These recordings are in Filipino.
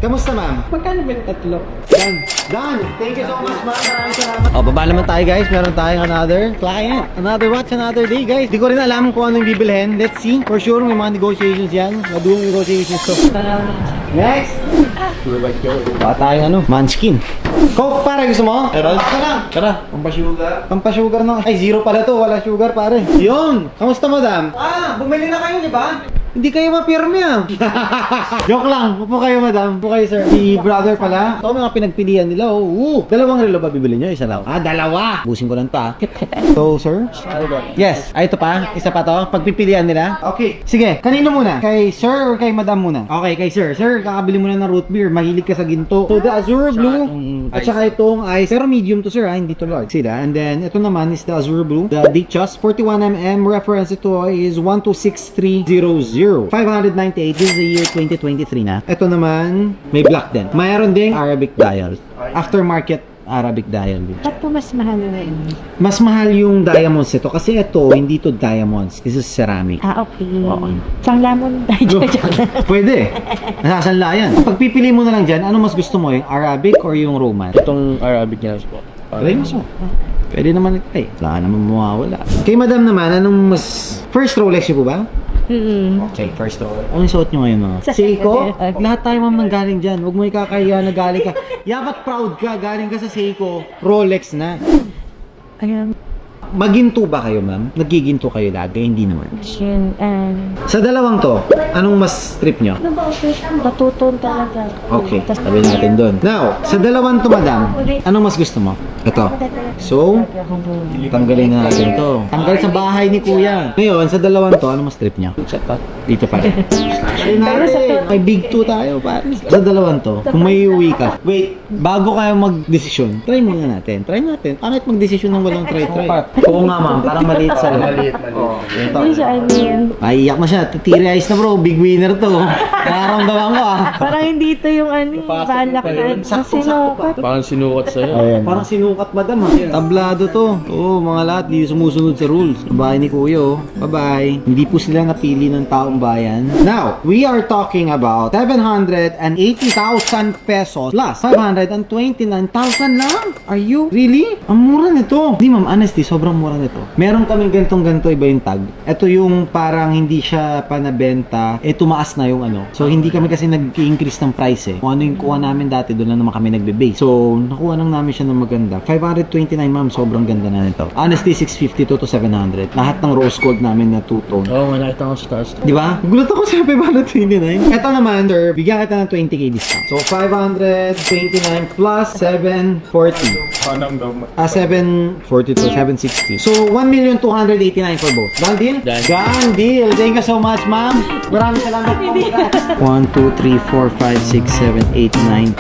Kamusta, ma'am? Magkano ba yung tatlo? Done. Thank you so much, ma'am. Maraming salamat. Oh, baba naman tayo, guys. Meron tayong another client. Another watch, another day, guys. Di ko rin alam kung ano yung bibilhin. Let's see. For sure, may mga negotiations yan. Maduong negotiations to. Next! Baka tayong ano? Munchkin. Coke, pare. Gusto mo? Meron? Tara. Pampasugar na. Ay, zero pala to. Wala sugar, pare. Yun! Kamusta, madam? Bumili na kayo, di ba? Hindi kayo mapirme ah. Joke lang. Upo kayo, madam. Upo kayo, sir. Si brother pala. Ito mga pinagpilian nila. Dalawang relo ba bibili nyo? Isa lang. Dalawa. Busin ko lang to ah. So, sir? Yes. Ito pa? Isa pa to? Pagpipilian nila? Okay. Sige. Kanino muna? Kay sir or kay madam muna? Okay, kay sir. Sir, kakabili muna ng root beer. Mahilig ka sa ginto. So, the Azure Blue. At saka itong ice. Pero medium to, sir. Hindi to large. Sila. And then, ito naman is the Azure Blue. The Ditchas. 41mm. Reference ito is 126300. 598. This is the year 2023 na. Ito naman, may black din. Mayroon ding Arabic dial. Aftermarket Arabic dial. Ba't po mas mahal na yun? Mas mahal yung diamonds ito kasi ito, hindi to diamonds. This is ceramic. Okay. Isang lamon tayo. Pwede. Nasasanla yan. Pagpipili mo na lang dyan, ano mas gusto mo? Yung Arabic or yung Roman? Itong Arabic niya po. Try mo so. Pwede naman ito eh. Wala naman mawawala. Kay madam naman, anong mas... First Rolex niyo po ba? Okay, first Rolex. Anong suot nyo ngayon mga? Seiko? Lahat tayo ma'am nang galing dyan. Huwag mo ikakaya na galing ka. Yabat proud ka, galing ka sa Seiko. Rolex na. Ayun. Maginto ba kayo ma'am? Nagiginto kayo lagi? Hindi naman. Yun, Sa dalawang to, anong mas trip nyo? Natuton talaga. Okay, sabi natin doon. Now, sa dalawang to madam, anong mas gusto mo? Ito. So, tanggalin na natin to. Tanggal sa bahay ni kuya. Ngayon, sa dalawang to, anong mas trip nyo? Dito pa rin. May big 2 tayo pa. Sa dalawang to, kung may uwi ka. Wait, bago kayo mag-desisyon, try muna natin. Try natin. Pangit mag-desisyon ng walang try-try. Oo nga ma'am, parang maliit sa maliit. Hindi siya, I mean. Ay, iyak na siya. Titiri eyes na bro. Big winner to. Nararamdaman ko ah. Parang hindi ito yung balak na. Sinukat. Parang sinukat sa'yo. Parang sinukat madam ha. Tablado to. Oo, mga lahat di sumusunod sa rules. Bahay ni Kuya oh. Bye-bye. Hindi po sila napili ng taong bayan. Now, we are talking about 780,000 pesos plus 529,000 lang. Are you? Really? Ang mura nito. Di ma'am, honestly, sobrang mura nito. Meron kaming ganito iba yung tag. Ito yung parang hindi siya pa nabenta. Tumaas na yung ano. So, hindi kami kasi nag-increase ng price eh. Kung ano yung kuha namin dati, doon lang naman kami nagbe-base. So, nakuha lang namin siya ng maganda. 529 ma'am, sobrang ganda na nito. Honestly, 650 to 700. Lahat ng rose gold namin na two-tone. Oo, nakita ko sa taas. Di ba? Gulat ako sa 529. Ito naman, sir, bigyan kita ng 20k discount. So, 529 plus 740. 740 to 760. So, 1,289,000 for both. Done deal? Done deal. Thank you so much, ma'am. Maraming salamat po. 1, 2, 3, 4, 5, 6, 7, 8, 9.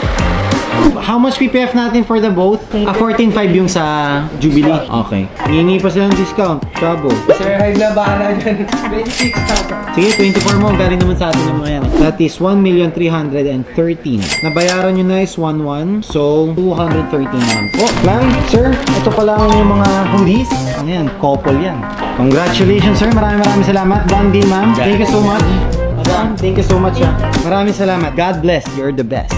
How much PPF natin for the both? 14.5 yung sa Jubilee. Okay. Hingi pa sila ng discount. Trouble. Sir, high na bahala dyan. 26,000. Sige, 24 mo. Galing naman sa atin yung mga yan. That is 1,313,000. Nabayaran nyo na is 11. So, 213 naman po. Lang, sir, ito pala yung mga hoodies. Ano yan? Couple yan. Congratulations, sir. Maraming salamat. Done deal, ma'am. Thank you so much. Madam, thank you so much. Maraming salamat. God bless. You're the best.